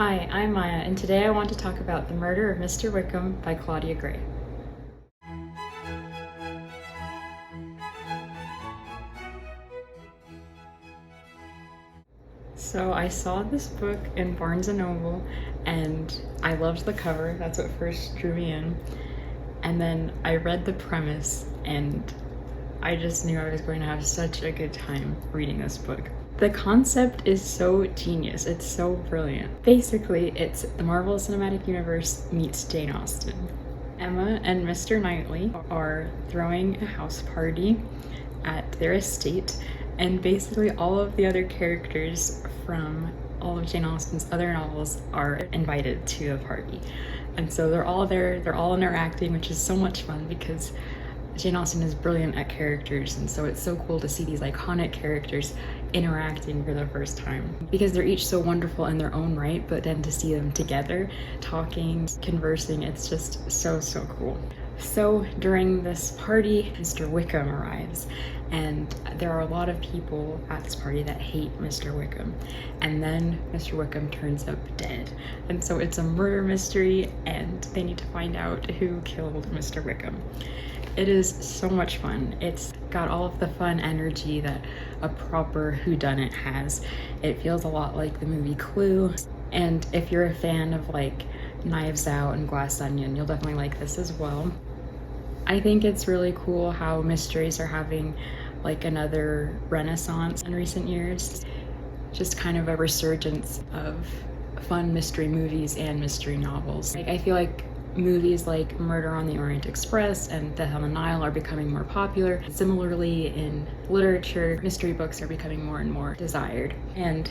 Hi, I'm Maya, and today I want to talk about The Murder of Mr. Wickham by Claudia Gray. So I saw this book in Barnes & Noble, and I loved the cover. That's what first drew me in. And then I read the premise, and I just knew I was going to have such a good time reading this book. The concept is so genius. It's so brilliant. Basically, it's the Marvel Cinematic Universe meets Jane Austen. Emma and Mr. Knightley are throwing a house party at their estate, and basically all of the other characters from all of Jane Austen's other novels are invited to the party. And so they're all there, they're all interacting, which is so much fun because Jane Austen is brilliant at characters, and so it's so cool to see these iconic characters interacting for the first time because they're each so wonderful in their own right, but then to see them together, talking, conversing, it's just so cool. So during this party, Mr. Wickham arrives, and there are a lot of people at this party that hate Mr. Wickham, and then Mr. Wickham turns up dead. And so it's a murder mystery, and they need to find out who killed Mr. Wickham. It is so much fun. It's got all of the fun energy that a proper whodunit has. It feels a lot like the movie Clue, and if you're a fan of like Knives Out and Glass Onion, you'll definitely like this as well. I think it's really cool how mysteries are having like another renaissance in recent years. Just kind of a resurgence of fun mystery movies and mystery novels. I feel like movies like Murder on the Orient Express and Death on the Nile are becoming more popular. Similarly, in literature, mystery books are becoming more and more desired. And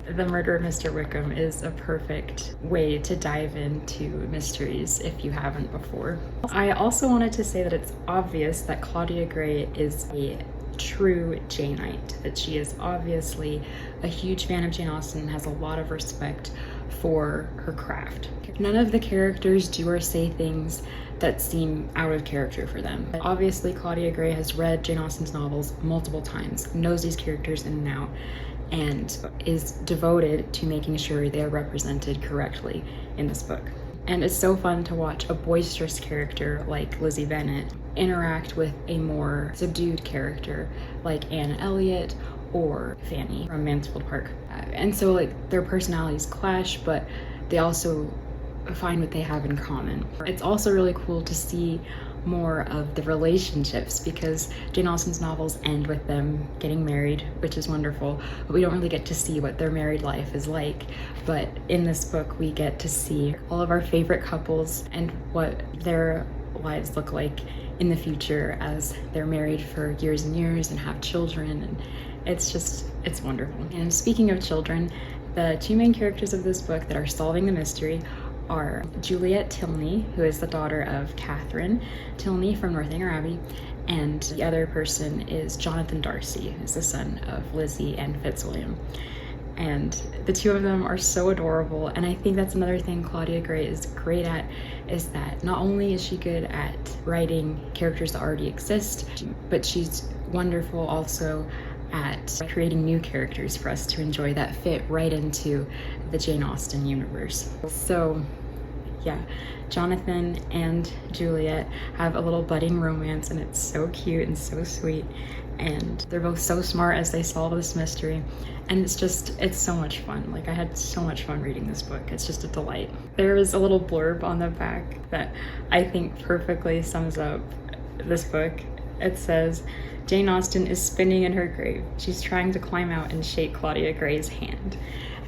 The Murder of Mr. Wickham is a perfect way to dive into mysteries if you haven't before. I also wanted to say that it's obvious that Claudia Gray is a true Janeite, that she is obviously a huge fan of Jane Austen and has a lot of respect for her craft. None of the characters do or say things that seem out of character for them. Obviously, Claudia Gray has read Jane Austen's novels multiple times, knows these characters in and out, and is devoted to making sure they are represented correctly in this book. And it's so fun to watch a boisterous character like Lizzie Bennet interact with a more subdued character like Anne Elliot or Fanny from Mansfield Park. And so like their personalities clash, but they also find what they have in common. It's also really cool to see more of the relationships because Jane Austen's novels end with them getting married, which is wonderful, but we don't really get to see what their married life is like. But in this book, we get to see all of our favorite couples and what their lives look like in the future as they're married for years and years and have children, and it's wonderful. And speaking of children, the two main characters of this book that are solving the mystery are Juliet Tilney, who is the daughter of Catherine Tilney from Northanger Abbey, and the other person is Jonathan Darcy, who's the son of Lizzie and Fitzwilliam. And the two of them are so adorable, and I think that's another thing Claudia Gray is great at, is that not only is she good at writing characters that already exist, but she's wonderful also at creating new characters for us to enjoy that fit right into the Jane Austen universe. So yeah, Jonathan and Juliet have a little budding romance, and it's so cute and so sweet, and they're both so smart as they solve this mystery, and it's so much fun. Like, I had so much fun reading this book. It's just a delight. There is a little blurb on the back that I think perfectly sums up this book. It says, "Jane Austen is spinning in her grave. She's trying to climb out and shake Claudia Gray's hand."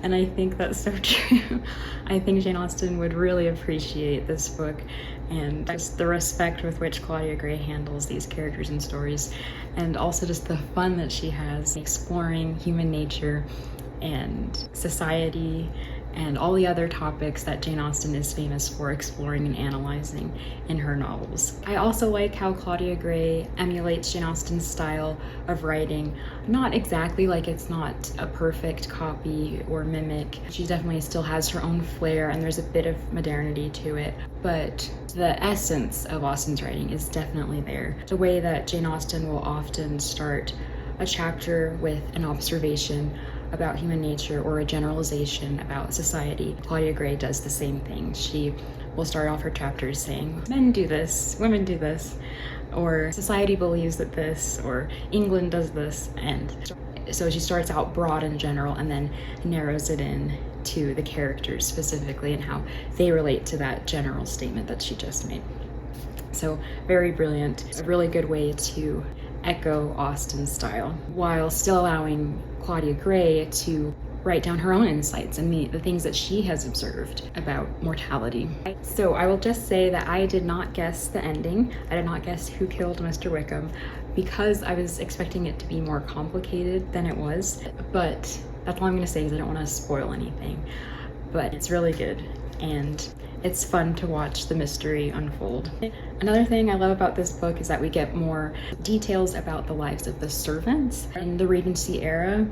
And I think that's so true. I think Jane Austen would really appreciate this book, and just the respect with which Claudia Gray handles these characters and stories, and also just the fun that she has exploring human nature and society and all the other topics that Jane Austen is famous for exploring and analyzing in her novels. I also like how Claudia Gray emulates Jane Austen's style of writing. Not exactly, like it's not a perfect copy or mimic. She definitely still has her own flair, and there's a bit of modernity to it, but the essence of Austen's writing is definitely there. The way that Jane Austen will often start a chapter with an observation about human nature or a generalization about society, Claudia Gray does the same thing. She will start off her chapters saying, men do this, women do this, or society believes that this, or England does this. And so she starts out broad and general and then narrows it in to the characters specifically and how they relate to that general statement that she just made. So very brilliant, a really good way to echo Austen's style while still allowing Claudia Gray to write down her own insights and the things that she has observed about mortality. So I will just say that I did not guess the ending. I did not guess who killed Mr. Wickham because I was expecting it to be more complicated than it was. But that's all I'm going to say because I don't want to spoil anything. But it's really good and it's fun to watch the mystery unfold. Another thing I love about this book is that we get more details about the lives of the servants in the Regency era.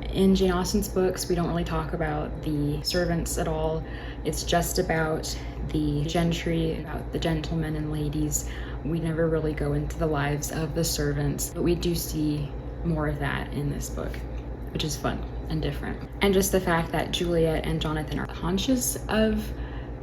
In Jane Austen's books, we don't really talk about the servants at all. It's just about the gentry, about the gentlemen and ladies. We never really go into the lives of the servants, but we do see more of that in this book, which is fun and different. And just the fact that Juliet and Jonathan are conscious of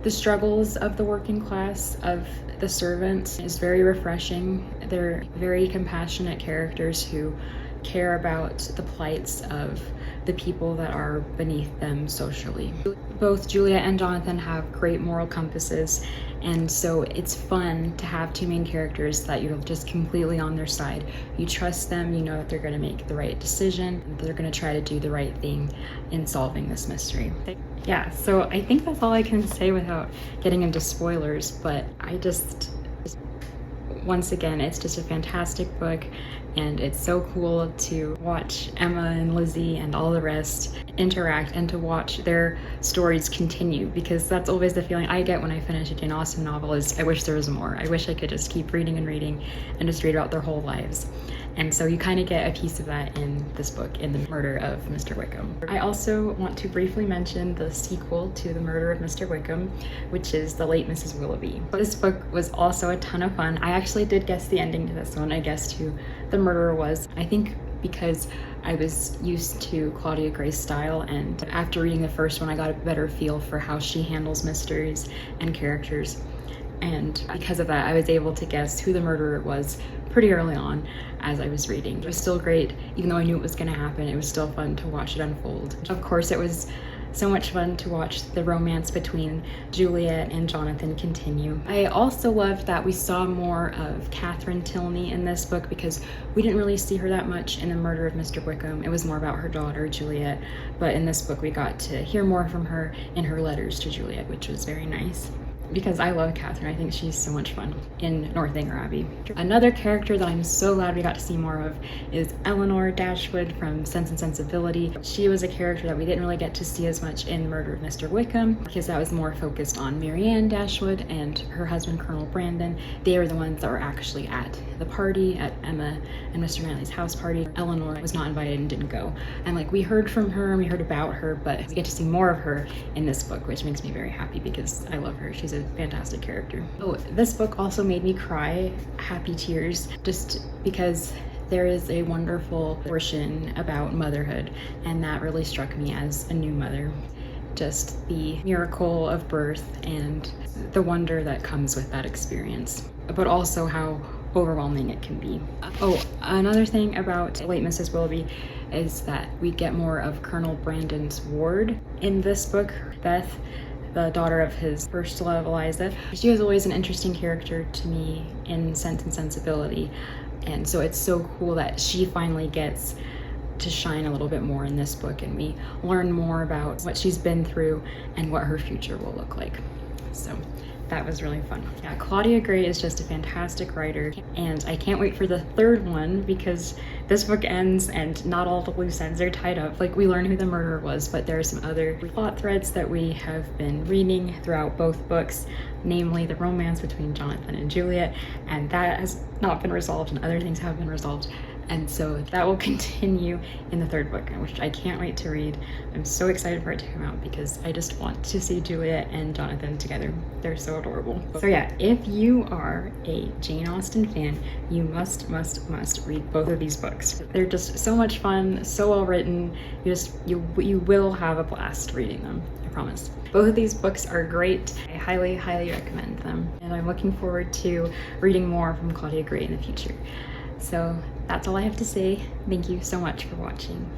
the struggles of the working class, of the servants, is very refreshing. They're very compassionate characters who care about the plights of the people that are beneath them socially. Both Juliet and Jonathan have great moral compasses, and so it's fun to have two main characters that you're just completely on their side. You trust them, you know that they're going to make the right decision, and they're going to try to do the right thing in solving this mystery. Yeah, so I think that's all I can say without getting into spoilers, but once again, it's just a fantastic book, and it's so cool to watch Emma and Lizzie and all the rest interact and to watch their stories continue, because that's always the feeling I get when I finish a Jane Austen novel is I wish there was more. I wish I could just keep reading and reading and just read about their whole lives. And so you kind of get a piece of that in this book, in The Murder of Mr. Wickham. I also want to briefly mention the sequel to The Murder of Mr. Wickham, which is The Late Mrs. Willoughby. This book was also a ton of fun. I actually did guess the ending to this one. I guessed who the murderer was. I think because I was used to Claudia Gray's style, and after reading the first one, I got a better feel for how she handles mysteries and characters. And because of that, I was able to guess who the murderer was pretty early on as I was reading. It was still great, even though I knew it was going to happen. It was still fun to watch it unfold. Of course, it was so much fun to watch the romance between Juliet and Jonathan continue. I also loved that we saw more of Catherine Tilney in this book, because we didn't really see her that much in The Murder of Mr. Wickham. It was more about her daughter, Juliet, but in this book we got to hear more from her in her letters to Juliet, which was very nice, because I love Catherine. I think she's so much fun in Northanger Abbey. Another character that I'm so glad we got to see more of is Eleanor Dashwood from Sense and Sensibility. She was a character that we didn't really get to see as much in The Murder of Mr. Wickham, because that was more focused on Marianne Dashwood and her husband, Colonel Brandon. They were the ones that were actually at the party, at Emma and Mr. Manley's house party. Eleanor was not invited and didn't go. And we heard from her and we heard about her, but we get to see more of her in this book, which makes me very happy because I love her. She's a fantastic character. Oh, this book also made me cry happy tears, just because there is a wonderful portion about motherhood, and that really struck me as a new mother. Just the miracle of birth and the wonder that comes with that experience, but also how overwhelming it can be. Oh, another thing about Late Mrs. Willoughby is that we get more of Colonel Brandon's ward in this book, Beth, the daughter of his first love, Eliza. She was always an interesting character to me in Sense and Sensibility, and so it's so cool that she finally gets to shine a little bit more in this book, and we learn more about what she's been through and what her future will look like. So that was really fun. Yeah, Claudia Gray is just a fantastic writer, and I can't wait for the third one, because this book ends and not all the loose ends are tied up. We learn who the murderer was, but there are some other plot threads that we have been reading throughout both books, namely the romance between Jonathan and Juliet, and that has not been resolved, and other things have been resolved. And so that will continue in the third book, which I can't wait to read. I'm so excited for it to come out because I just want to see Juliet and Jonathan together. They're so adorable. So yeah, if you are a Jane Austen fan, you must read both of these books. They're just so much fun, so well written. You will have a blast reading them, I promise. Both of these books are great. I highly recommend them. And I'm looking forward to reading more from Claudia Gray in the future. So that's all I have to say. Thank you so much for watching.